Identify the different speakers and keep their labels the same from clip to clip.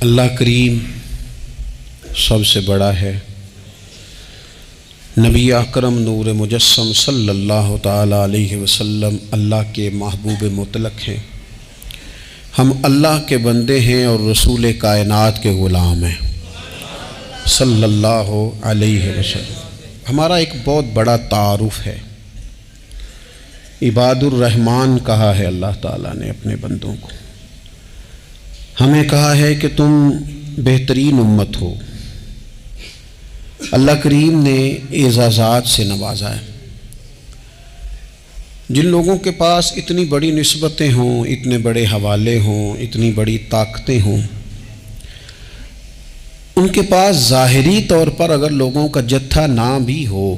Speaker 1: اللہ کریم سب سے بڑا ہے۔ نبی اکرم نور مجسم صلی اللہ تعالیٰ علیہ وسلم اللہ کے محبوب مطلق ہیں۔ ہم اللہ کے بندے ہیں اور رسول کائنات کے غلام ہیں صلی اللہ علیہ وسلم۔ ہمارا ایک بہت بڑا تعارف ہے، عباد الرحمن کہا ہے اللہ تعالیٰ نے اپنے بندوں کو۔ ہمیں کہا ہے کہ تم بہترین امت ہو۔ اللہ کریم نے اعزازات سے نوازا ہے۔ جن لوگوں کے پاس اتنی بڑی نسبتیں ہوں، اتنے بڑے حوالے ہوں، اتنی بڑی طاقتیں ہوں، ان کے پاس ظاہری طور پر اگر لوگوں کا جتھا نہ بھی ہو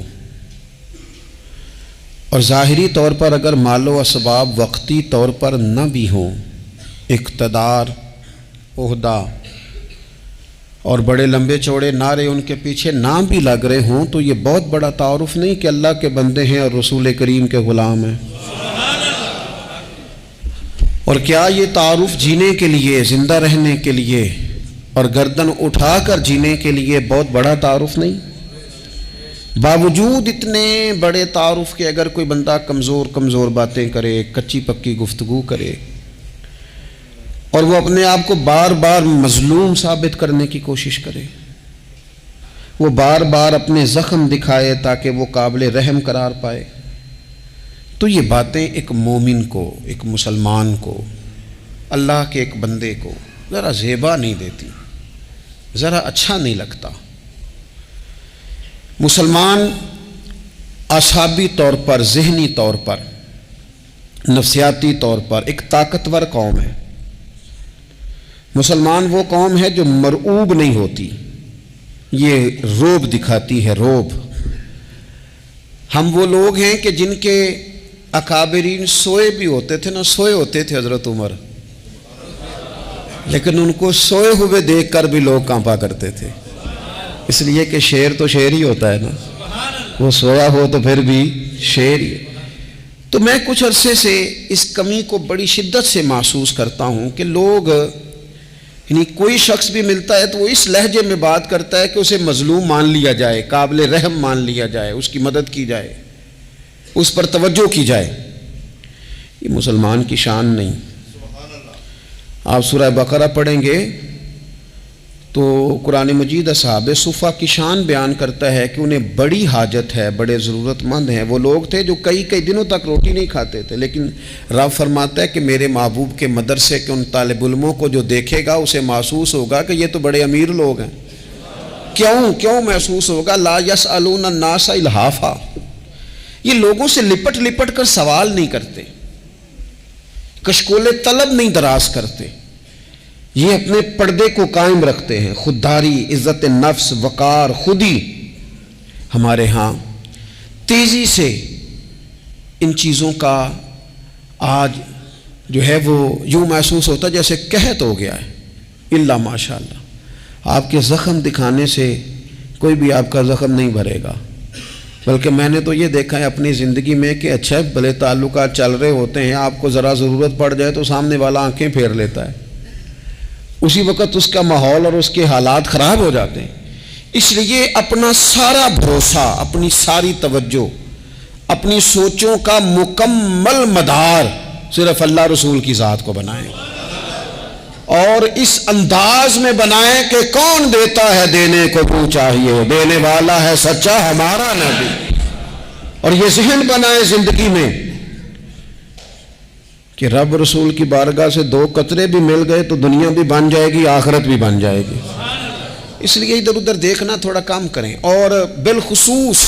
Speaker 1: اور ظاہری طور پر اگر مال و اسباب وقتی طور پر نہ بھی ہوں، اقتدار، عہدہ اور بڑے لمبے چوڑے نعرے ان کے پیچھے نہ بھی لگ رہے ہوں، تو یہ بہت بڑا تعارف نہیں کہ اللہ کے بندے ہیں اور رسول کریم کے غلام ہیں؟ اور کیا یہ تعارف جینے کے لیے، زندہ رہنے کے لیے اور گردن اٹھا کر جینے کے لیے بہت بڑا تعارف نہیں؟ باوجود اتنے بڑے تعارف کے اگر کوئی بندہ کمزور باتیں کرے، کچی پکی گفتگو کرے اور وہ اپنے آپ کو بار بار مظلوم ثابت کرنے کی کوشش کرے، وہ بار بار اپنے زخم دکھائے تاکہ وہ قابل رحم قرار پائے، تو یہ باتیں ایک مومن کو، ایک مسلمان کو، اللہ کے ایک بندے کو ذرا زیبا نہیں دیتی، ذرا اچھا نہیں لگتا۔ مسلمان اعصابی طور پر، ذہنی طور پر، نفسیاتی طور پر ایک طاقتور قوم ہے۔ مسلمان وہ قوم ہے جو مرعوب نہیں ہوتی، یہ روب دکھاتی ہے، روب۔ ہم وہ لوگ ہیں کہ جن کے اکابرین سوئے بھی ہوتے تھے نا، سوئے ہوتے تھے حضرت عمر، لیکن ان کو سوئے ہوئے دیکھ کر بھی لوگ کانپا کرتے تھے، اس لیے کہ شیر تو شیر ہی ہوتا ہے نا، وہ سویا ہو تو پھر بھی شیر ہی۔ تو میں کچھ عرصے سے اس کمی کو بڑی شدت سے محسوس کرتا ہوں کہ لوگ، یعنی کوئی شخص بھی ملتا ہے تو وہ اس لہجے میں بات کرتا ہے کہ اسے مظلوم مان لیا جائے، قابل رحم مان لیا جائے، اس کی مدد کی جائے، اس پر توجہ کی جائے۔ یہ مسلمان کی شان نہیں۔ آپ سورہ بقرہ پڑھیں گے تو قرآن مجید اصحاب صفہ کی شان بیان کرتا ہے کہ انہیں بڑی حاجت ہے، بڑے ضرورت مند ہیں۔ وہ لوگ تھے جو کئی دنوں تک روٹی نہیں کھاتے تھے، لیکن رب فرماتا ہے کہ میرے محبوب کے مدرسے کے ان طالب علموں کو جو دیکھے گا اسے محسوس ہوگا کہ یہ تو بڑے امیر لوگ ہیں۔ کیوں محسوس ہوگا؟ لا یسألون الناس الحافا، یہ لوگوں سے لپٹ کر سوال نہیں کرتے، کشکول طلب نہیں دراز کرتے، یہ اپنے پردے کو قائم رکھتے ہیں۔ خودداری، عزت نفس، وقار، خودی، ہمارے ہاں تیزی سے ان چیزوں کا آج جو ہے وہ یوں محسوس ہوتا ہے جیسے قحط ہو گیا ہے۔ الا ماشاءاللہ، آپ کے زخم دکھانے سے کوئی بھی آپ کا زخم نہیں بھرے گا، بلکہ میں نے تو یہ دیکھا ہے اپنی زندگی میں کہ اچھا بھلے تعلقات چل رہے ہوتے ہیں، آپ کو ذرا ضرورت پڑ جائے تو سامنے والا آنکھیں پھیر لیتا ہے، اسی وقت اس کا ماحول اور اس کے حالات خراب ہو جاتے ہیں۔ اس لیے اپنا سارا بھروسہ، اپنی ساری توجہ، اپنی سوچوں کا مکمل مدار صرف اللہ رسول کی ذات کو بنائیں، اور اس انداز میں بنائیں کہ کون دیتا ہے دینے کو تو چاہیے، دینے والا ہے سچا ہمارا نبی۔ اور یہ ذہن بنائیں زندگی میں کہ رب رسول کی بارگاہ سے 2 قطرے بھی مل گئے تو دنیا بھی بن جائے گی، آخرت بھی بن جائے گی۔ اس لیے ادھر ادھر دیکھنا تھوڑا کم کریں۔ اور بالخصوص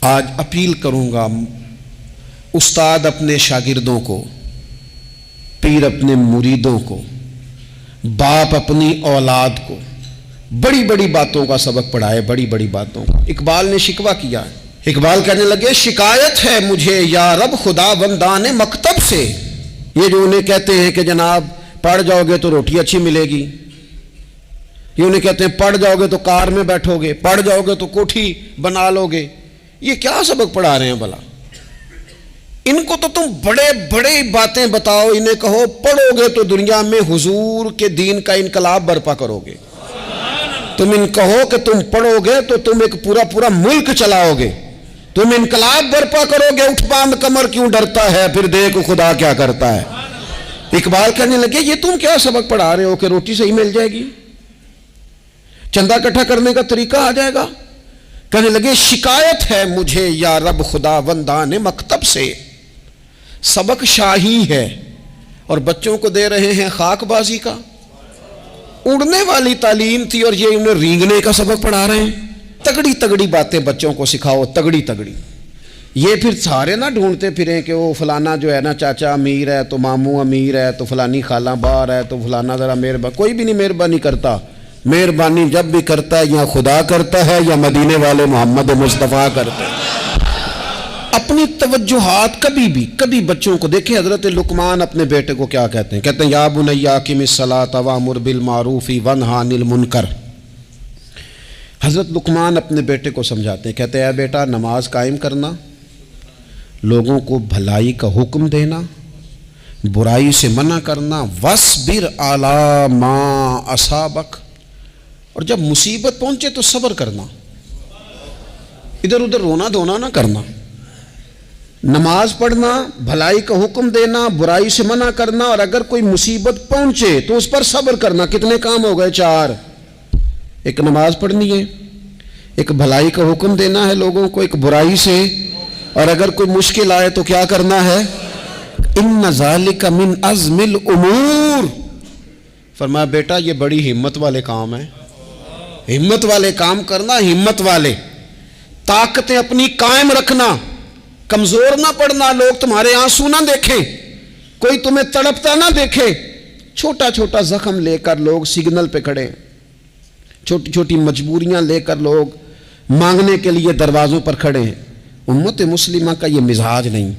Speaker 1: آج اپیل کروں گا، استاد اپنے شاگردوں کو، پیر اپنے مریدوں کو، باپ اپنی اولاد کو بڑی بڑی باتوں کا سبق پڑھائے، بڑی بڑی باتوں کا۔ اقبال نے شکوہ کیا ہے، اقبال کہنے لگے شکایت ہے مجھے یا رب خدا بندان مکتب سے، یہ جو انہیں کہتے ہیں کہ جناب پڑھ جاؤ گے تو روٹی اچھی ملے گی، یہ انہیں کہتے ہیں پڑھ جاؤ گے تو کار میں بیٹھو گے، پڑھ جاؤ گے تو کوٹھی بنا لو گے، یہ کیا سبق پڑھا رہے ہیں بھلا؟ ان کو تو تم بڑے بڑے باتیں بتاؤ، انہیں کہو پڑھو گے تو دنیا میں حضور کے دین کا انقلاب برپا کرو گے، تم ان کہو کہ تم پڑھو گے تو تم ایک پورا ملک چلاؤ گے، تم انقلاب برپا کرو گے، اٹھ باندھ کمر کیوں ڈرتا ہے، پھر دیکھو خدا کیا کرتا ہے۔ اقبال کہنے لگے یہ تم کیا سبق پڑھا رہے ہو کہ روٹی صحیح مل جائے گی، چندہ اکٹھا کرنے کا طریقہ آ جائے گا؟ کہنے لگے شکایت ہے مجھے یا رب خدا وندان مکتب سے، سبق شاہی ہے اور بچوں کو دے رہے ہیں خاک بازی کا۔ اڑنے والی تعلیم تھی اور یہ انہیں رینگنے کا سبق پڑھا رہے ہیں۔ تگڑی تگڑی باتیں بچوں کو سکھاؤ، تگڑی تگڑی، یہ پھر سارے نہ ڈھونڈتے پھریں کہ وہ فلانا جو ہے نا چاچا امیر ہے تو ماموں امیر ہے تو فلانی خالہ باہر ہے تو فلانا ذرا مہربانی، کوئی بھی نہیں مہربانی کرتا۔ مہربانی جب بھی کرتا ہے یا خدا کرتا ہے یا مدینے والے محمد مصطفیٰ کرتے ہیں۔ اپنی توجہات کبھی بچوں کو دیکھیں، حضرت لقمان اپنے بیٹے کو کیا کہتے ہیں؟ کہتے ہیں یا بنی اقم الصلاۃ وامر بالمعروف وانہی عن المنکر۔ حضرت لقمان اپنے بیٹے کو سمجھاتے ہیں، کہتے ہیں اے بیٹا نماز قائم کرنا، لوگوں کو بھلائی کا حکم دینا، برائی سے منع کرنا، وَاصْبِرْ عَلَىٰ مَا أَصَابَكَ، اور جب مصیبت پہنچے تو صبر کرنا، ادھر ادھر رونا دھونا نہ کرنا، نماز پڑھنا، بھلائی کا حکم دینا، برائی سے منع کرنا، اور اگر کوئی مصیبت پہنچے تو اس پر صبر کرنا۔ کتنے کام ہو گئے؟ 4۔ ایک نماز پڑھنی ہے، ایک بھلائی کا حکم دینا ہے لوگوں کو، ایک برائی سے، اور اگر کوئی مشکل آئے تو کیا کرنا ہے؟ ان ذالک من عزم الامور۔ فرمایا بیٹا یہ بڑی ہمت والے کام ہیں، ہمت والے کام کرنا، ہمت والے، طاقتیں اپنی قائم رکھنا، کمزور نہ پڑنا، لوگ تمہارے آنسو نہ دیکھیں، کوئی تمہیں تڑپتا نہ دیکھے۔ چھوٹا چھوٹا زخم لے کر لوگ سگنل پہ کھڑے، چھوٹی چھوٹی مجبوریاں لے کر لوگ مانگنے کے لیے دروازوں پر کھڑے ہیں۔ امت مسلمہ کا یہ مزاج نہیں،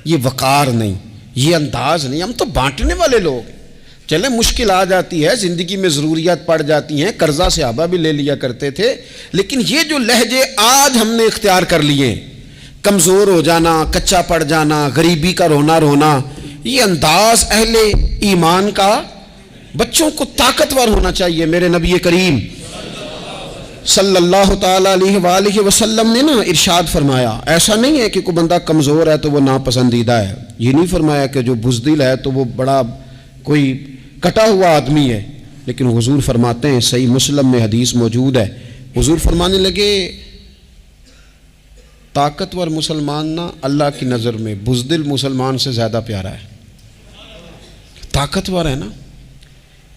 Speaker 1: یہ وقار نہیں، یہ انداز نہیں، ہم تو بانٹنے والے لوگ ہیں۔ چلے مشکل آ جاتی ہے، زندگی میں ضروریات پڑ جاتی ہیں، قرضہ صحابہ بھی لے لیا کرتے تھے، لیکن یہ جو لہجے آج ہم نے اختیار کر لیے، کمزور ہو جانا، کچا پڑ جانا، غریبی کا رونا، یہ انداز اہل ایمان کا۔ بچوں کو طاقتور ہونا چاہیے۔ میرے نبی کریم صلی اللہ تعالی علیہ وآلہ وسلم نے نا ارشاد فرمایا، ایسا نہیں ہے کہ کوئی بندہ کمزور ہے تو وہ ناپسندیدہ ہے، یہ نہیں فرمایا کہ جو بزدل ہے تو وہ بڑا کوئی کٹا ہوا آدمی ہے، لیکن حضور فرماتے ہیں، صحیح مسلم میں حدیث موجود ہے، حضور فرمانے لگے طاقتور مسلمان نا اللہ کی نظر میں بزدل مسلمان سے زیادہ پیارا ہے۔ طاقتور ہے نا،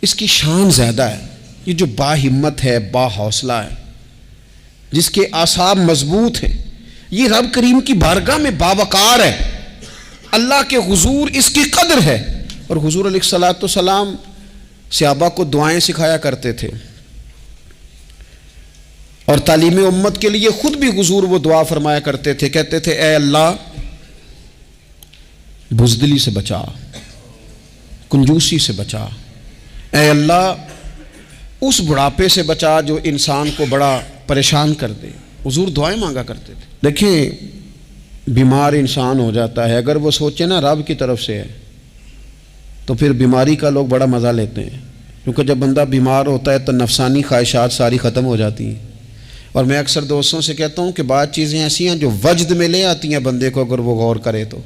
Speaker 1: اس کی شان زیادہ ہے، یہ جو با ہمت ہے، با حوصلہ ہے، جس کے اعصاب مضبوط ہیں، یہ رب کریم کی بارگاہ میں باوقار ہے، اللہ کے حضور اس کی قدر ہے۔ اور حضور علیہ الصلوۃ والسلام صحابہ کو دعائیں سکھایا کرتے تھے، اور تعلیم امت کے لیے خود بھی حضور وہ دعا فرمایا کرتے تھے، کہتے تھے اے اللہ بزدلی سے بچا، کنجوسی سے بچا، اے اللہ اس بڑھاپے سے بچا جو انسان کو بڑا پریشان کر دے۔ حضور دعائیں مانگا کرتے تھے۔ دیکھیں بیمار انسان ہو جاتا ہے، اگر وہ سوچے نا رب کی طرف سے ہے تو پھر بیماری کا لوگ بڑا مزہ لیتے ہیں، کیونکہ جب بندہ بیمار ہوتا ہے تو نفسانی خواہشات ساری ختم ہو جاتی ہیں۔ اور میں اکثر دوستوں سے کہتا ہوں کہ بعض چیزیں ایسی ہیں جو وجد میں لے آتی ہیں بندے کو، اگر وہ غور کرے تو۔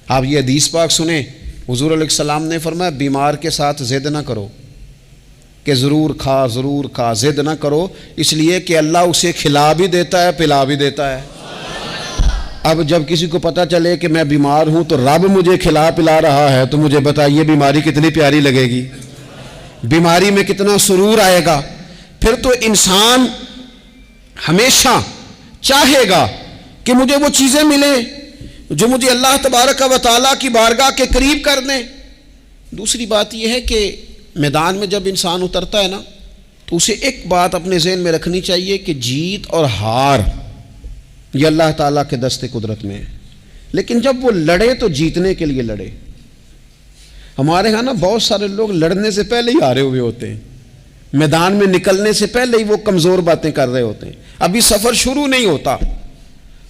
Speaker 1: آپ یہ حدیث پاک سنیں، حضور علیہ السلام نے فرمایا بیمار کے ساتھ ضد نہ کرو کہ ضرور کھا، ضد نہ کرو، اس لیے کہ اللہ اسے کھلا بھی دیتا ہے، پلا بھی دیتا ہے۔ اب جب کسی کو پتہ چلے کہ میں بیمار ہوں تو رب مجھے کھلا پلا رہا ہے تو مجھے بتائیے بیماری کتنی پیاری لگے گی، بیماری میں کتنا سرور آئے گا۔ پھر تو انسان ہمیشہ چاہے گا کہ مجھے وہ چیزیں ملیں جو مجھے اللہ تبارک و تعالیٰ کی بارگاہ کے قریب کر دیں۔ دوسری بات یہ ہے کہ میدان میں جب انسان اترتا ہے نا تو اسے ایک بات اپنے ذہن میں رکھنی چاہیے کہ جیت اور ہار یہ اللہ تعالیٰ کے دست قدرت میں ہے، لیکن جب وہ لڑے تو جیتنے کے لیے لڑے۔ ہمارے ہاں نا بہت سارے لوگ لڑنے سے پہلے ہی ہارے ہوئے ہوتے ہیں، میدان میں نکلنے سے پہلے ہی وہ کمزور باتیں کر رہے ہوتے ہیں، ابھی سفر شروع نہیں ہوتا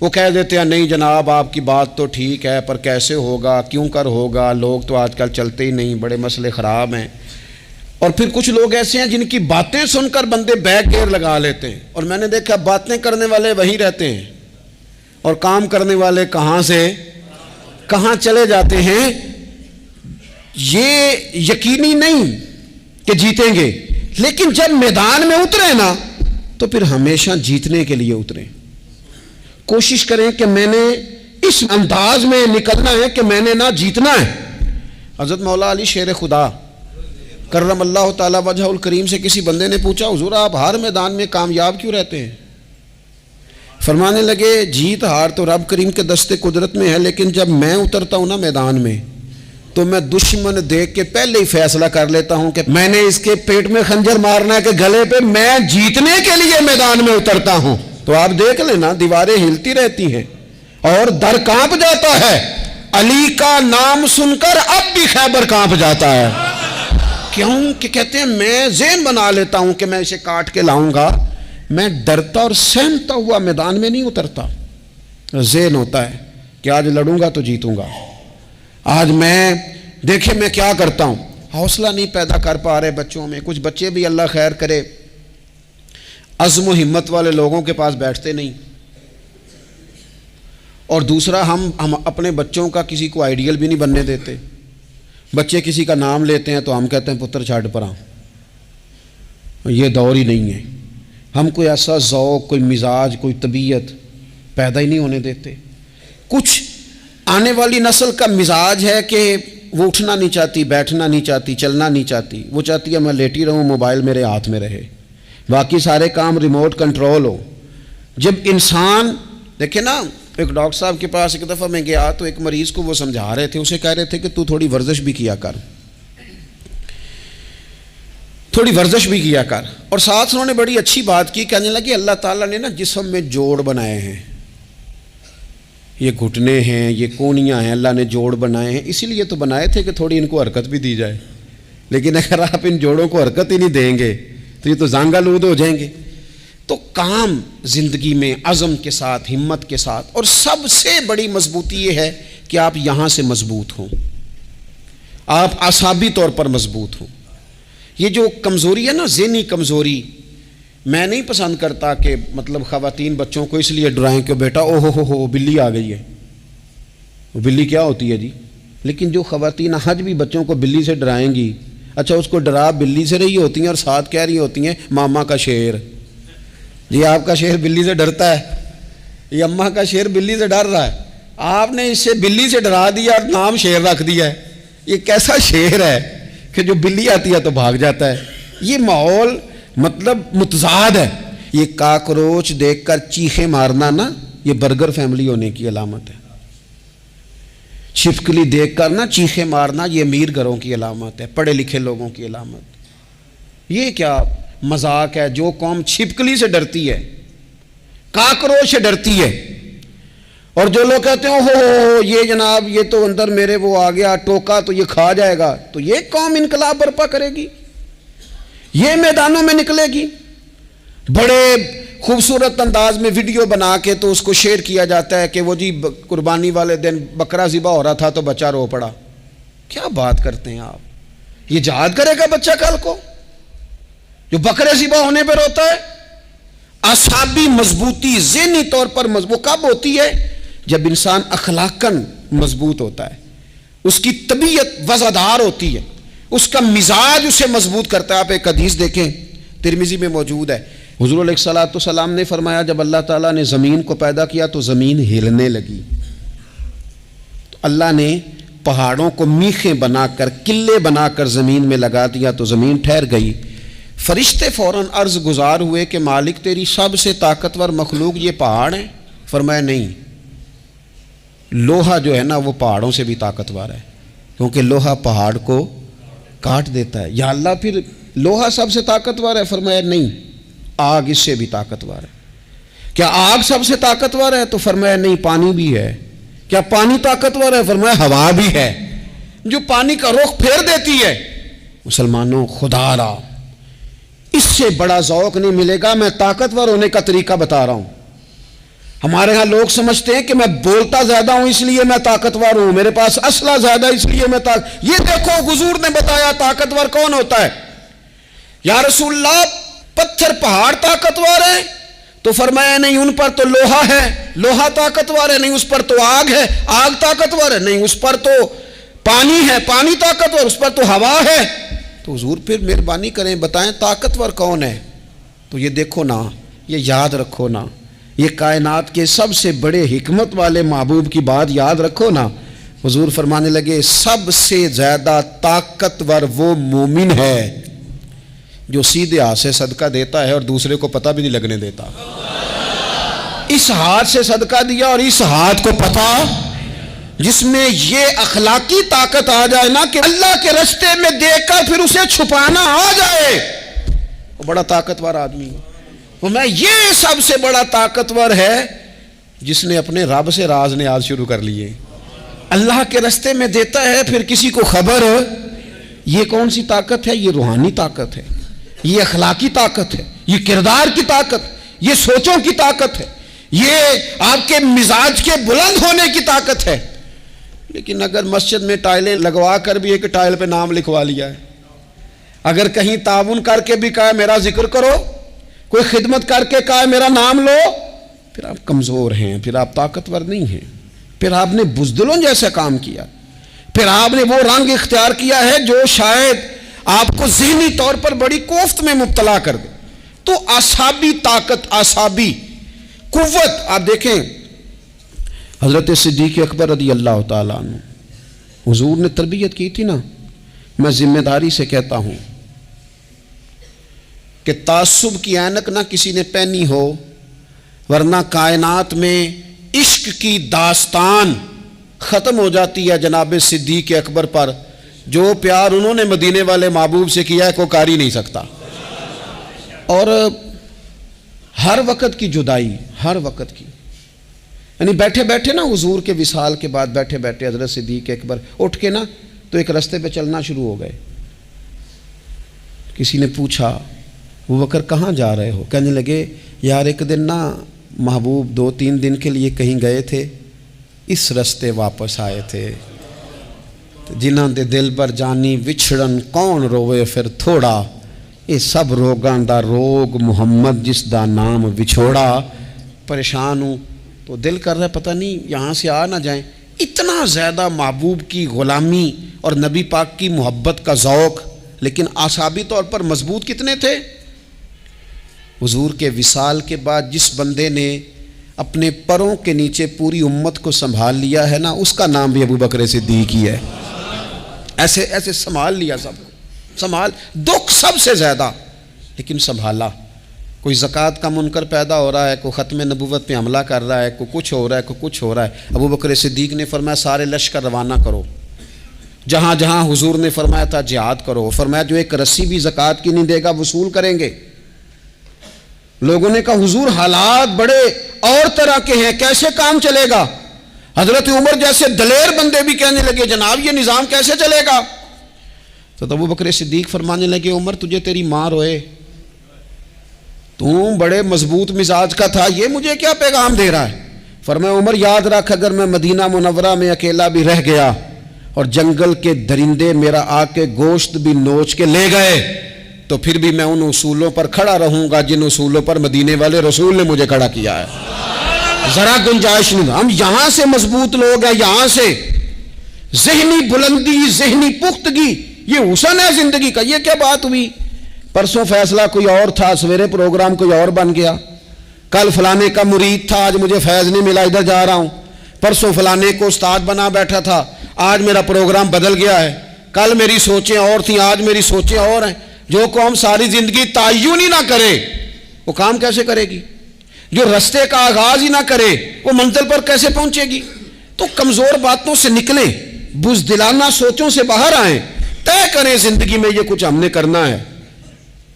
Speaker 1: وہ کہہ دیتے ہیں نہیں جناب آپ کی بات تو ٹھیک ہے پر کیسے ہوگا، کیوں کر ہوگا، لوگ تو آج کل چلتے ہی نہیں، بڑے مسئلے خراب ہیں۔ اور پھر کچھ لوگ ایسے ہیں جن کی باتیں سن کر بندے بیک گیئر لگا لیتے ہیں، اور میں نے دیکھا باتیں کرنے والے وہیں رہتے ہیں اور کام کرنے والے کہاں سے کہاں چلے جاتے ہیں۔ یہ یقینی نہیں کہ جیتیں گے، لیکن جب میدان میں اترے نا تو پھر ہمیشہ جیتنے کے لیے اتریں۔ کوشش کریں کہ میں نے اس انداز میں نکلنا ہے کہ میں نے نہ جیتنا ہے۔ حضرت مولا علی شیر خدا کرم اللہ تعالی وجہ الکریم سے کسی بندے نے پوچھا حضور آپ ہر میدان میں کامیاب کیوں رہتے ہیں؟ فرمانے لگے جیت ہار تو رب کریم کے دستے قدرت میں ہے، لیکن جب میں اترتا ہوں نا میدان میں تو میں دشمن دیکھ کے پہلے ہی فیصلہ کر لیتا ہوں کہ میں نے اس کے پیٹ میں خنجر مارنا ہے کہ گلے پہ، میں جیتنے کے لیے میدان میں اترتا ہوں۔ تو آپ دیکھ لینا دیواریں ہلتی رہتی ہیں اور در کانپ جاتا ہے، علی کا نام سن کر اب بھی خیبر کانپ جاتا ہے۔ کیوں کہ کہتے ہیں میں ذہن بنا لیتا ہوں کہ میں اسے کاٹ کے لاؤں گا، میں ڈرتا اور سہمتا ہوا میدان میں نہیں اترتا۔ ذہن ہوتا ہے کہ آج لڑوں گا تو جیتوں گا، آج میں دیکھیں میں کیا کرتا ہوں۔ حوصلہ نہیں پیدا کر پا رہے بچوں میں، کچھ بچے بھی اللہ خیر کرے عزم و ہمت والے لوگوں کے پاس بیٹھتے نہیں، اور دوسرا ہم اپنے بچوں کا کسی کو آئیڈیل بھی نہیں بننے دیتے۔ بچے کسی کا نام لیتے ہیں تو ہم کہتے ہیں پتر چھاڑ پرا، یہ دور ہی نہیں ہے۔ ہم کوئی ایسا ذوق، کوئی مزاج، کوئی طبیعت پیدا ہی نہیں ہونے دیتے۔ کچھ آنے والی نسل کا مزاج ہے کہ وہ اٹھنا نہیں چاہتی، بیٹھنا نہیں چاہتی، چلنا نہیں چاہتی، وہ چاہتی ہے میں لیٹی رہوں، موبائل میرے ہاتھ میں رہے، باقی سارے کام ریموٹ کنٹرول ہو۔ جب انسان دیکھیں نا، ایک ڈاکٹر صاحب کے پاس ایک دفعہ میں گیا تو ایک مریض کو وہ سمجھا رہے تھے، اسے کہہ رہے تھے کہ تو تھوڑی ورزش بھی کیا کر، تھوڑی ورزش بھی کیا کر، اور ساتھ انہوں نے بڑی اچھی بات کی، کہنے لگے اللہ تعالیٰ نے نا جسم میں جوڑ بنائے ہیں، یہ گھٹنے ہیں، یہ کونیاں ہیں، اللہ نے جوڑ بنائے ہیں، اسی لیے تو بنائے تھے کہ تھوڑی ان کو حرکت بھی دی جائے، لیکن اگر آپ ان جوڑوں کو حرکت ہی نہیں دیں گے تو یہ تو زانگا لود ہو جائیں گے۔ تو کام زندگی میں عزم کے ساتھ، ہمت کے ساتھ، اور سب سے بڑی مضبوطی یہ ہے کہ آپ یہاں سے مضبوط ہوں، آپ اعصابی طور پر مضبوط ہوں۔ یہ جو کمزوری ہے نا، ذہنی کمزوری، میں نہیں پسند کرتا کہ مطلب خواتین بچوں کو اس لیے ڈرائیں کہ بیٹا او ہو بلی آ گئی ہے۔ وہ بلی کیا ہوتی ہے جی؟ لیکن جو خواتین آج بھی بچوں کو بلی سے ڈرائیں گی، اچھا اس کو ڈرا بلی سے رہی ہوتی ہیں اور ساتھ کہہ رہی ہوتی ہیں ماما کا شیر، جی آپ کا شیر بلی سے ڈرتا ہے، یہ اماں کا شیر بلی سے ڈر رہا ہے، آپ نے اس سے بلی سے ڈرا دیا اور نام شیر رکھ دیا ہے۔ یہ کیسا شیر ہے کہ جو بلی آتی ہے تو بھاگ جاتا ہے؟ یہ ماحول مطلب متضاد ہے۔ یہ کاکروچ دیکھ کر چیخیں مارنا نا، یہ برگر فیملی ہونے کی علامت ہے۔ چھپکلی دیکھ کر نا چیخیں مارنا، یہ امیر گھروں کی علامت ہے، پڑھے لکھے لوگوں کی علامت۔ یہ کیا مذاق ہے؟ جو قوم چھپکلی سے ڈرتی ہے، کاکروچ سے ڈرتی ہے، اور جو لوگ کہتے ہیں ہو یہ جناب یہ تو اندر میرے وہ آ گیا ٹوکا تو یہ کھا جائے گا، تو یہ قوم انقلاب برپا کرے گی، یہ میدانوں میں نکلے گی۔ بڑے خوبصورت انداز میں ویڈیو بنا کے تو اس کو شیئر کیا جاتا ہے کہ وہ جی قربانی والے دن بکرا ذبح ہو رہا تھا تو بچہ رو پڑا۔ کیا بات کرتے ہیں آپ؟ یہ جہاد کرے گا بچہ کل کو جو بکرے ذبح ہونے پہ روتا ہے؟ اعصابی مضبوطی ذہنی طور پر مضبوط کب ہوتی ہے؟ جب انسان اخلاقاً مضبوط ہوتا ہے، اس کی طبیعت وزادار ہوتی ہے، اس کا مزاج اسے مضبوط کرتا ہے۔ آپ ایک حدیث دیکھیں، ترمذی میں موجود ہے، حضور علیہ السلام نے فرمایا جب اللہ تعالیٰ نے زمین کو پیدا کیا تو زمین ہلنے لگی، تو اللہ نے پہاڑوں کو میخیں بنا کر، قلعے بنا کر زمین میں لگا دیا تو زمین ٹھہر گئی۔ فرشتے فوراً عرض گزار ہوئے کہ مالک تیری سب سے طاقتور مخلوق یہ پہاڑ ہیں؟ فرمایا نہیں، لوہا جو ہے نا وہ پہاڑوں سے بھی طاقتور ہے، کیونکہ لوہا پہاڑ کو کاٹ دیتا ہے۔ یا اللہ پھر لوہا سب سے طاقتور ہے؟ فرمایا نہیں، آگ اس سے بھی طاقتور ہے۔ کیا آگ سب سے طاقتور ہے؟ تو فرمایا نہیں، پانی بھی ہے۔ کیا پانی طاقتور ہے؟ فرمایا ہوا بھی ہے، جو پانی کا رخ پھیر دیتی ہے۔ مسلمانوں خدا را اس سے بڑا ذوق نہیں ملے گا۔ میں طاقتور ہونے کا طریقہ بتا رہا ہوں۔ ہمارے ہاں لوگ سمجھتے ہیں کہ میں بولتا زیادہ ہوں اس لیے میں طاقتور ہوں، میرے پاس اسلحہ زیادہ اس لیے میں یہ دیکھو حضور نے بتایا طاقتور کون ہوتا ہے۔ یا رسول اللہ پتھر پہاڑ طاقتور ہے؟ تو فرمایا نہیں، ان پر تو لوہا ہے، لوہا طاقتور ہے، نہیں اس پر تو آگ ہے، آگ طاقتور ہے، نہیں اس پر تو پانی ہے، پانی طاقتور، اس پر تو ہوا ہے۔ تو حضور پھر مہربانی کریں بتائیں طاقتور کون ہے؟ تو یہ دیکھو نا، یہ یاد رکھو نا، یہ کائنات کے سب سے بڑے حکمت والے محبوب کی بات یاد رکھو نا۔ حضور فرمانے لگے سب سے زیادہ طاقتور وہ مومن ہے جو سیدھے ہاتھ سے صدقہ دیتا ہے اور دوسرے کو پتہ بھی نہیں لگنے دیتا۔ اس ہاتھ سے صدقہ دیا اور اس ہاتھ کو پتہ، جس میں یہ اخلاقی طاقت آ جائے نا کہ اللہ کے راستے میں دیکھ کر پھر اسے چھپانا آ جائے، وہ بڑا طاقتور آدمی ہے۔ میں یہ سب سے بڑا طاقتور ہے جس نے اپنے رب سے راز نیاز شروع کر لیے، اللہ کے راستے میں دیتا ہے پھر کسی کو خبر۔ یہ کون سی طاقت ہے؟ یہ روحانی طاقت ہے، یہ اخلاقی طاقت ہے، یہ کردار کی طاقت، یہ سوچوں کی طاقت ہے، یہ آپ کے مزاج کے بلند ہونے کی طاقت ہے۔ لیکن اگر مسجد میں ٹائلیں لگوا کر بھی ایک ٹائل پہ نام لکھوا لیا ہے، اگر کہیں تعاون کر کے بھی کہا میرا ذکر کرو، کوئی خدمت کر کے کہا میرا نام لو، پھر آپ کمزور ہیں، پھر آپ طاقتور نہیں ہیں، پھر آپ نے بزدلوں جیسا کام کیا، پھر آپ نے وہ رنگ اختیار کیا ہے جو شاید آپ کو ذہنی طور پر بڑی کوفت میں مبتلا کر دے۔ تو اعصابی طاقت، اعصابی قوت، آپ دیکھیں حضرت صدیق اکبر رضی اللہ تعالیٰ عنہ، حضور نے تربیت کی تھی نا، میں ذمہ داری سے کہتا ہوں کہ تعصب کی اینک نہ کسی نے پہنی ہو، ورنہ کائنات میں عشق کی داستان ختم ہو جاتی ہے جناب صدیق اکبر پر۔ جو پیار انہوں نے مدینے والے محبوب سے کیا ہے کوئی کر ہی نہیں سکتا۔ اور ہر وقت کی جدائی، ہر وقت کی، یعنی بیٹھے بیٹھے نا حضور کے وصال کے بعد بیٹھے بیٹھے حضرت صدیق اکبر اٹھ کے نا تو ایک رستے پہ چلنا شروع ہو گئے۔ کسی نے پوچھا وہ بکر کہاں جا رہے ہو؟ کہنے لگے یار ایک دن نا محبوب 2-3 دن کے لیے کہیں گئے تھے، اس رستے واپس آئے تھے، جنہاں دے دل پر جانی وچھڑن کون روے پھر تھوڑا، یہ سب روگاں دا روگ محمد جس دا نام وچھوڑا۔ پریشان ہوں تو دل کر رہا ہے پتہ نہیں یہاں سے آ نہ جائیں۔ اتنا زیادہ محبوب کی غلامی اور نبی پاک کی محبت کا ذوق، لیکن اعصابی طور پر مضبوط کتنے تھے؟ حضور کے وصال کے بعد جس بندے نے اپنے پروں کے نیچے پوری امت کو سنبھال لیا ہے نا، اس کا نام بھی ابو بکر صدیق ہی ہے۔ ایسے ایسے سنبھال لیا، سب سنبھال، دکھ سب سے زیادہ لیکن سنبھالا۔ کوئی زکوٰۃ کا منکر پیدا ہو رہا ہے، کوئی ختم نبوت پہ حملہ کر رہا ہے، کوئی کچھ ہو رہا ہے، کوئی کچھ ہو رہا ہے، ابو بکر صدیق نے فرمایا سارے لشکر روانہ کرو، جہاں جہاں حضور نے فرمایا تھا جہاد کرو۔ فرمایا جو ایک رسی بھی زکوٰۃ کی نہیں دے گا وصول کریں گے۔ لوگوں نے کہا حضور حالات بڑے اور طرح کے ہیں، کیسے کام چلے گا؟ حضرت عمر جیسے دلیر بندے بھی کہنے لگے جناب یہ نظام کیسے چلے گا؟ تو ابو بکر صدیق فرمانے لگے عمر تجھے تیری ماں روئے، تم بڑے مضبوط مزاج کا تھا، یہ مجھے کیا پیغام دے رہا ہے؟ فرمایا عمر یاد رکھ اگر میں مدینہ منورہ میں اکیلا بھی رہ گیا اور جنگل کے درندے میرا آ کے گوشت بھی نوچ کے لے گئے تو پھر بھی میں ان اصولوں پر کھڑا رہوں گا جن اصولوں پر مدینے والے رسول نے مجھے کھڑا کیا ہے۔ ذرا گنجائش نہیں۔ ہم یہاں سے مضبوط لوگ ہیں، یہاں سے ذہنی بلندی، ذہنی پختگی، یہ حسن ہے زندگی کا۔ یہ کیا بات ہوئی؟ پرسوں فیصلہ کوئی اور تھا، سویرے پروگرام کوئی اور بن گیا، کل فلانے کا مرید تھا آج مجھے فیض نہیں ملا ادھر جا رہا ہوں، پرسوں فلانے کو استاد بنا بیٹھا تھا آج میرا پروگرام بدل گیا ہے، کل میری سوچیں اور تھیں آج میری سوچیں اور ہیں۔ جو قوم ساری زندگی تعین ہی نہ کرے وہ کام کیسے کرے گی؟ جو رستے کا آغاز ہی نہ کرے وہ منزل پر کیسے پہنچے گی؟ تو کمزور باتوں سے نکلیں، بزدلانہ سوچوں سے باہر آئیں، طے کریں زندگی میں یہ کچھ ہم نے کرنا ہے۔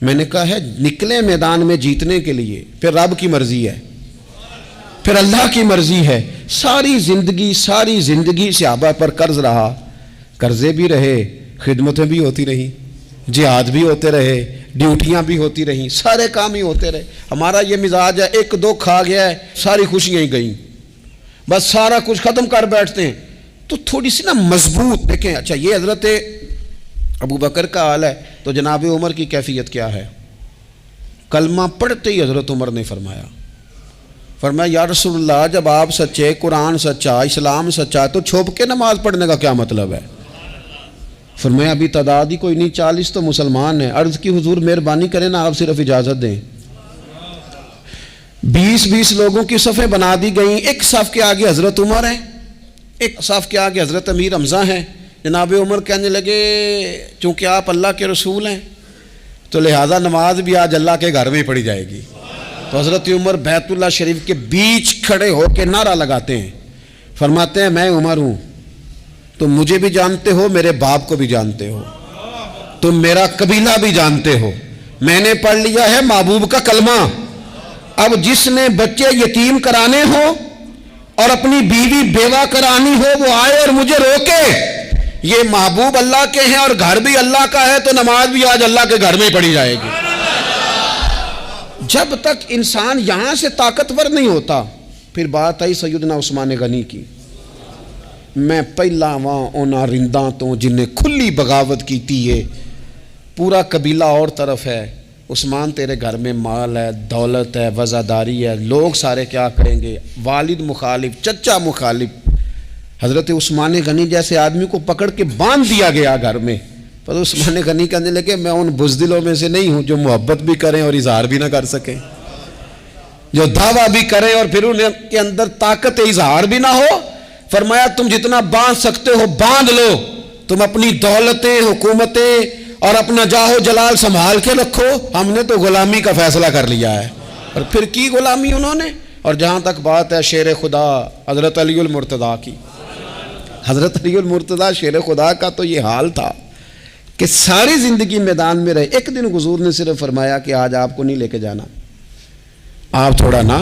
Speaker 1: میں نے کہا ہے نکلیں میدان میں جیتنے کے لیے، پھر رب کی مرضی ہے، پھر اللہ کی مرضی ہے۔ ساری زندگی صحابہ پر قرض رہا، قرضے بھی رہے، خدمتیں بھی ہوتی رہی، جہاد بھی ہوتے رہے، ڈیوٹیاں بھی ہوتی رہیں, سارے کام ہی ہوتے رہے. ہمارا یہ مزاج ہے, ایک دو کھا گیا ہے ساری خوشیاں ہی گئیں, بس سارا کچھ ختم کر بیٹھتے ہیں. تو تھوڑی سی نا مضبوط دیکھیں. اچھا یہ حضرت ابو بکر کا حال ہے, تو جناب عمر کی کیفیت کیا ہے؟ کلمہ پڑھتے ہی حضرت عمر نے فرمایا یا رسول اللہ, جب آپ سچے, قرآن سچا, اسلام سچا, تو چھپ کے نماز پڑھنے کا کیا مطلب ہے؟ فرمایا ابھی تعداد ہی کوئی نہیں, 40 تو مسلمان ہیں. عرض کی حضور مہربانی کریں نا, آپ صرف اجازت دیں. 20 لوگوں کی صفیں بنا دی گئیں. ایک صف کے آگے حضرت عمر ہیں, ایک صف کے آگے حضرت امیر حمزہ ہیں. جناب عمر کہنے لگے چونکہ آپ اللہ کے رسول ہیں تو لہذا نماز بھی آج اللہ کے گھر میں پڑھی جائے گی. تو حضرت عمر بیت اللہ شریف کے بیچ کھڑے ہو کے نعرہ لگاتے ہیں, فرماتے ہیں میں عمر ہوں, تم مجھے بھی جانتے ہو, میرے باپ کو بھی جانتے ہو, تم میرا قبیلہ بھی جانتے ہو, میں نے پڑھ لیا ہے محبوب کا کلمہ. اب جس نے بچے یتیم کرانے ہو اور اپنی بیوی بیوہ کرانی ہو وہ آئے اور مجھے روکے. یہ محبوب اللہ کے ہیں اور گھر بھی اللہ کا ہے, تو نماز بھی آج اللہ کے گھر میں پڑھی جائے گی. جب تک انسان یہاں سے طاقتور نہیں ہوتا. پھر بات آئی سیدنا عثمان غنی کی. میں پہلا وہاں اونا رنداں تو جنہیں کھلی بغاوت کی تھی, ہے پورا قبیلہ اور طرف ہے. عثمان تیرے گھر میں مال ہے, دولت ہے, وزاداری ہے, لوگ سارے کیا کریں گے؟ والد مخالف, چچا مخالف. حضرت عثمان غنی جیسے آدمی کو پکڑ کے باندھ دیا گیا گھر میں. پر عثمان غنی کہنے لگے میں ان بزدلوں میں سے نہیں ہوں جو محبت بھی کریں اور اظہار بھی نہ کر سکیں, جو دعویٰ بھی کریں اور پھر ان کے اندر طاقت اظہار بھی نہ ہو. فرمایا تم جتنا باندھ سکتے ہو باندھ لو, تم اپنی دولتیں, حکومتیں اور اپنا جاہ و جلال سنبھال کے رکھو, ہم نے تو غلامی کا فیصلہ کر لیا ہے. اور پھر کی غلامی انہوں نے. اور جہاں تک بات ہے شیر خدا حضرت علی المرتضیٰ کی, حضرت علی المرتضیٰ شیر خدا کا تو یہ حال تھا کہ ساری زندگی میدان میں رہے. ایک دن حضور نے صرف فرمایا کہ آج آپ کو نہیں لے کے جانا, آپ تھوڑا نا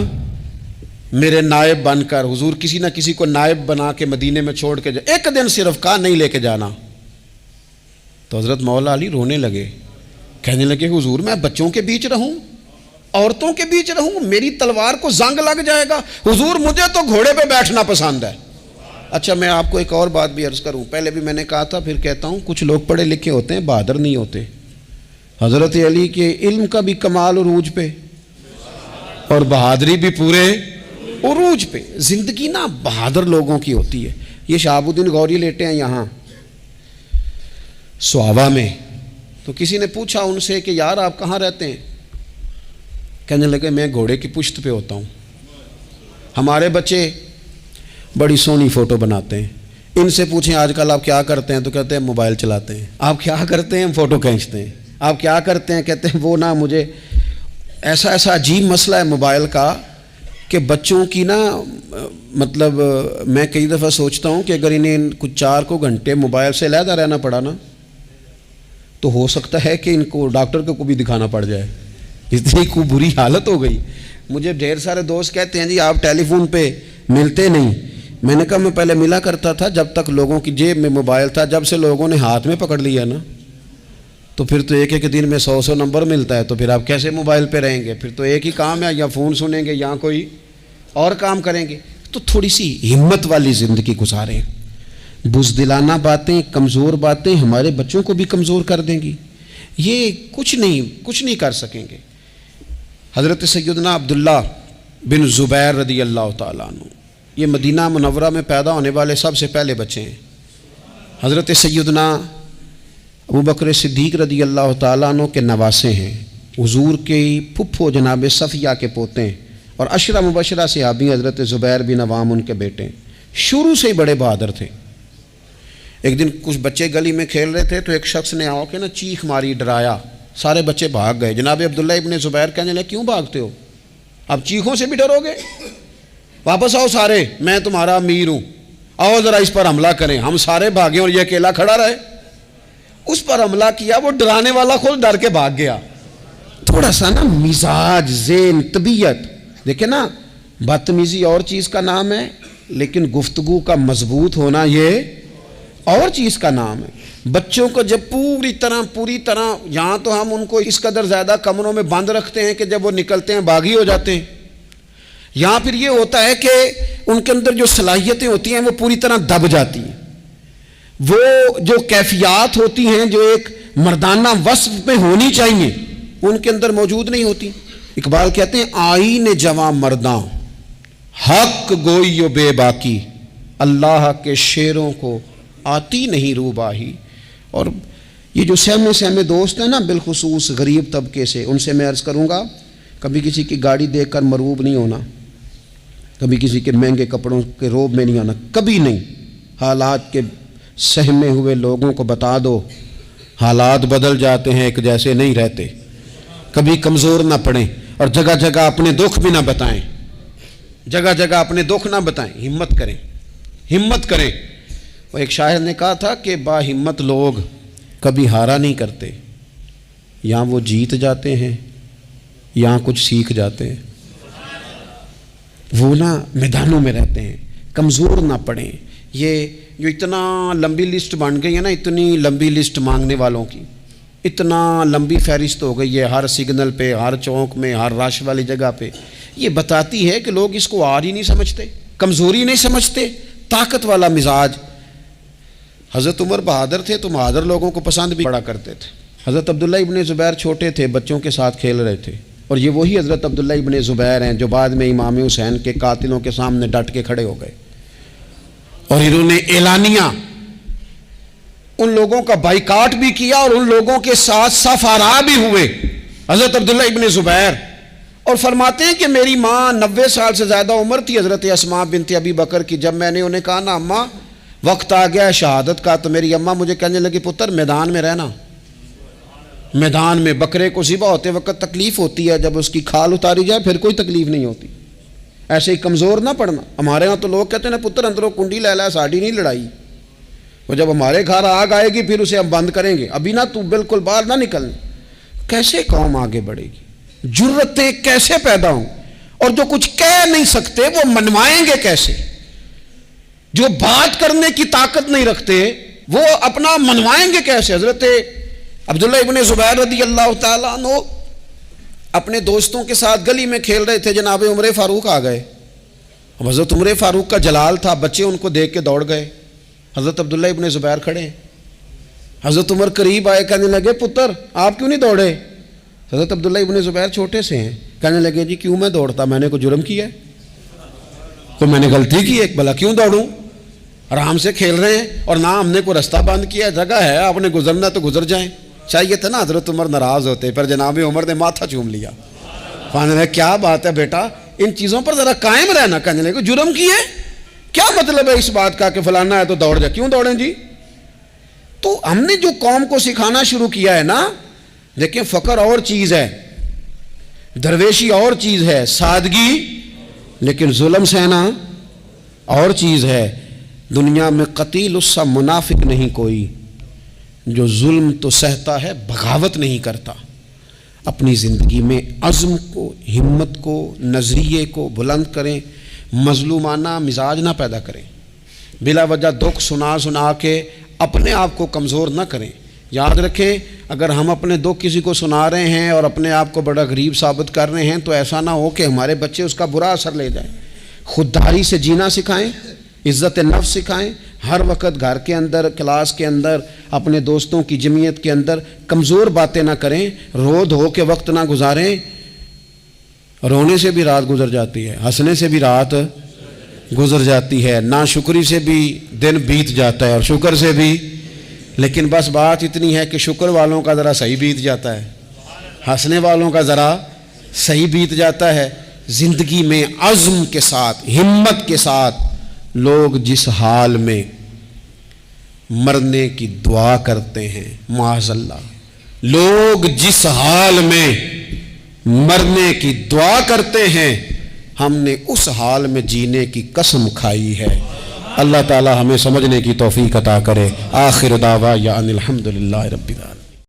Speaker 1: میرے نائب بن کر, حضور کسی نہ کسی کو نائب بنا کے مدینے میں چھوڑ کے جائے. ایک دن صرف کہا نہیں لے کے جانا. تو حضرت مولا علی رونے لگے, کہنے لگے حضور میں بچوں کے بیچ رہوں, عورتوں کے بیچ رہوں, میری تلوار کو زنگ لگ جائے گا. حضور مجھے تو گھوڑے پہ بیٹھنا پسند ہے. اچھا میں آپ کو ایک اور بات بھی عرض کروں, پہلے بھی میں نے کہا تھا پھر کہتا ہوں, کچھ لوگ پڑھے لکھے ہوتے ہیں بہادر نہیں ہوتے. حضرت علی کے علم کا بھی کمال عروج پہ اور بہادری بھی پورے عروج پہ. زندگی نا بہادر لوگوں کی ہوتی ہے. یہ شہاب الدین غوری لیٹے ہیں یہاں سوابا میں, تو کسی نے پوچھا ان سے کہ یار آپ کہاں رہتے ہیں؟ کہنے لگے میں گھوڑے کی پشت پہ ہوتا ہوں, ہمارے بچے بڑی سونی فوٹو بناتے ہیں. ان سے پوچھیں آج کل آپ کیا کرتے ہیں؟ تو کہتے ہیں موبائل چلاتے ہیں. آپ کیا کرتے ہیں؟ فوٹو کھینچتے ہیں. آپ کیا کرتے ہیں؟ کہتے ہیں وہ نا مجھے ایسا عجیب مسئلہ ہے موبائل کا کہ بچوں کی نا مطلب میں کئی دفعہ سوچتا ہوں کہ اگر انہیں کچھ 4 گھنٹے موبائل سے علیحدہ رہنا پڑا نا تو ہو سکتا ہے کہ ان کو ڈاکٹر کو بھی دکھانا پڑ جائے, اتنی کو بری حالت ہو گئی. مجھے ڈھیر سارے دوست کہتے ہیں جی آپ ٹیلی فون پہ ملتے نہیں. میں نے کہا میں پہلے ملا کرتا تھا جب تک لوگوں کی جیب میں موبائل تھا, جب سے لوگوں نے ہاتھ میں پکڑ لیا نا تو پھر تو ایک دن میں 100 نمبر ملتا ہے, تو پھر آپ کیسے موبائل پہ رہیں گے؟ پھر تو ایک ہی کام ہے, یا فون سنیں گے یا کوئی اور کام کریں گے. تو تھوڑی سی ہمت والی زندگی گزاریں. بزدلانہ باتیں, کمزور باتیں ہمارے بچوں کو بھی کمزور کر دیں گی. یہ کچھ نہیں کر سکیں گے. حضرت سیدنا عبداللہ بن زبیر رضی اللہ تعالیٰ عنہ, یہ مدینہ منورہ میں پیدا ہونے والے سب سے پہلے بچے ہیں. حضرت سیدنا ابو بکر صدیق رضی اللہ تعالیٰ عنہ کے نواسے ہیں. حضور کے پھپھو جناب صفیہ کے پوتے ہیں, اور عشرہ مبشرہ صحابی حضرت زبیر بن عوام ان کے بیٹے ہیں. شروع سے ہی بڑے بہادر تھے. ایک دن کچھ بچے گلی میں کھیل رہے تھے تو ایک شخص نے آ کے نا چیخ ماری, ڈرایا, سارے بچے بھاگ گئے. جناب عبداللہ ابن زبیر کہنے لگے کیوں بھاگتے ہو؟ اب چیخوں سے بھی ڈرو گے؟ واپس آؤ سارے, میں تمہارا امیر ہوں, آؤ ذرا اس پر حملہ کریں. ہم سارے بھاگے اور یہ اکیلا کھڑا رہے. اس پر حملہ کیا, وہ ڈرانے والا خود ڈر کے بھاگ گیا. تھوڑا سا نا مزاج, ذہن, طبیعت دیکھیں نا, بدتمیزی اور چیز کا نام ہے لیکن گفتگو کا مضبوط ہونا یہ اور چیز کا نام ہے. بچوں کو جب پوری طرح یہاں تو ہم ان کو اس قدر زیادہ کمروں میں بند رکھتے ہیں کہ جب وہ نکلتے ہیں باغی ہو جاتے ہیں. یہاں پھر یہ ہوتا ہے کہ ان کے اندر جو صلاحیتیں ہوتی ہیں وہ پوری طرح دب جاتی ہیں. وہ جو کیفیات ہوتی ہیں جو ایک مردانہ وصف میں ہونی چاہیے ان کے اندر موجود نہیں ہوتی. اقبال کہتے ہیں آئین جواں مرداں حق گوئی و بے باکی، اللہ کے شیروں کو آتی نہیں روباہی. اور یہ جو سہمے دوست ہیں نا بالخصوص غریب طبقے سے، ان سے میں عرض کروں گا کبھی کسی کی گاڑی دیکھ کر مروب نہیں ہونا، کبھی کسی کے مہنگے کپڑوں کے روب میں نہیں آنا، کبھی نہیں. حالات کے سہمے ہوئے لوگوں کو بتا دو حالات بدل جاتے ہیں، ایک جیسے نہیں رہتے. کبھی کمزور نہ پڑیں اور جگہ جگہ اپنے دکھ بھی نہ بتائیں، جگہ جگہ اپنے دکھ نہ بتائیں. ہمت کریں. وہ ایک شاعر نے کہا تھا کہ با ہمت لوگ کبھی ہارا نہیں کرتے، یا وہ جیت جاتے ہیں یا کچھ سیکھ جاتے ہیں. وہ نا میدانوں میں رہتے ہیں. کمزور نہ پڑیں. یہ جو اتنا لمبی لسٹ بن گئی ہے نا، اتنی لمبی لسٹ مانگنے والوں کی، اتنا لمبی فہرست ہو گئی ہے ہر سگنل پہ، ہر چوک میں، ہر رش والی جگہ پہ. یہ بتاتی ہے کہ لوگ اس کو آر ہی نہیں سمجھتے، کمزوری نہیں سمجھتے، طاقت والا مزاج. حضرت عمر بہادر تھے تو بہادر لوگوں کو پسند بھی بڑا کرتے تھے. حضرت عبداللہ ابن زبیر چھوٹے تھے، بچوں کے ساتھ کھیل رہے تھے، اور یہ وہی حضرت عبداللہ ابن زبیر ہیں جو بعد میں امام حسین کے قاتلوں کے سامنے ڈٹ کے کھڑے ہو گئے اور انہوں نے اعلانیہ ان لوگوں کا بائیکاٹ بھی کیا اور ان لوگوں کے ساتھ سفارا بھی ہوئے. حضرت عبداللہ ابن زبیر اور فرماتے ہیں کہ میری ماں 90 سال سے زیادہ عمر تھی حضرت اسماء بنت ابی بکر کی. جب میں نے انہیں کہا نا اماں وقت آ گیا ہے شہادت کا، تو میری اماں مجھے کہنے لگی پتر میدان میں رہنا. میدان میں بکرے کو ذبح ہوتے وقت تکلیف ہوتی ہے، جب اس کی کھال اتاری جائے پھر کوئی تکلیف نہیں ہوتی. ایسے ہی کمزور نہ پڑنا. ہمارے ہاں تو لوگ کہتے ہیں نا پتر اندروں کنڈی لے لا ساڑی نہیں لڑائی. وہ جب ہمارے گھر آگ آئے گی پھر اسے ہم بند کریں گے، ابھی نہ تو بالکل باہر نہ نکلنا. کیسے قوم آگے بڑھے گی؟ جرتیں کیسے پیدا ہوں؟ اور جو کچھ کہہ نہیں سکتے وہ منوائیں گے کیسے؟ جو بات کرنے کی طاقت نہیں رکھتے وہ اپنا منوائیں گے کیسے؟ حضرت عبداللہ ابن زبیر رضی اللہ تعالیٰ عنہ اپنے دوستوں کے ساتھ گلی میں کھیل رہے تھے، جناب عمر فاروق آ گئے. اب حضرت عمر فاروق کا جلال تھا، بچے ان کو دیکھ کے دوڑ گئے. حضرت عبداللہ ابن زبیر کھڑے ہیں. حضرت عمر قریب آئے، کہنے لگے پتر آپ کیوں نہیں دوڑے؟ حضرت عبداللہ ابن زبیر چھوٹے سے ہیں، کہنے لگے جی کیوں میں دوڑتا، میں نے کوئی جرم کیا ہے؟ تو میں نے غلطی کی ہے، بھلا کیوں دوڑوں؟ آرام سے کھیل رہے ہیں اور نہ ہم نے کوئی رستہ بند کیا، جگہ ہے آپ نے گزرنا تو گزر جائیں. چاہیے تھا نا حضرت عمر ناراض ہوتے، پر جناب عمر نے ماتھا چوم لیا. کہنے لگے کیا بات ہے بیٹا، ان چیزوں پر ذرا قائم رہنا. کہنے لگے جرم کیے، کیا مطلب ہے اس بات کا کہ فلانا ہے تو دوڑ جائے؟ کیوں دوڑیں جی؟ تو ہم نے جو قوم کو سکھانا شروع کیا ہے نا، دیکھیں فقر اور چیز ہے، درویشی اور چیز ہے، سادگی، لیکن ظلم سہنا اور چیز ہے. دنیا میں قتیل اس سا منافق نہیں کوئی جو ظلم تو سہتا ہے بغاوت نہیں کرتا. اپنی زندگی میں عزم کو، ہمت کو، نظریے کو بلند کریں، مظلومانہ مزاج نہ پیدا کریں، بلا وجہ دکھ سنا کے اپنے آپ کو کمزور نہ کریں. یاد رکھیں اگر ہم اپنے دکھ کسی کو سنا رہے ہیں اور اپنے آپ کو بڑا غریب ثابت کر رہے ہیں تو ایسا نہ ہو کہ ہمارے بچے اس کا برا اثر لے جائیں. خودداری سے جینا سکھائیں، عزت نفس سکھائیں. ہر وقت گھر کے اندر، کلاس کے اندر، اپنے دوستوں کی جمعیت کے اندر کمزور باتیں نہ کریں، رو دھو کے وقت نہ گزاریں. رونے سے بھی رات گزر جاتی ہے، ہنسنے سے بھی رات گزر جاتی ہے، ناشکری سے بھی دن بیت جاتا ہے اور شکر سے بھی. لیکن بس بات اتنی ہے کہ شکر والوں کا ذرا صحیح بیت جاتا ہے، ہنسنے والوں کا ذرا صحیح بیت جاتا ہے. زندگی میں عزم کے ساتھ، ہمت کے ساتھ لوگ جس حال میں مرنے کی دعا کرتے ہیں، معاذ اللہ، لوگ جس حال میں مرنے کی دعا کرتے ہیں، ہم نے اس حال میں جینے کی قسم کھائی ہے. اللہ تعالی ہمیں سمجھنے کی توفیق عطا کرے. آخر دعوانا ان الحمدللہ رب العالمین.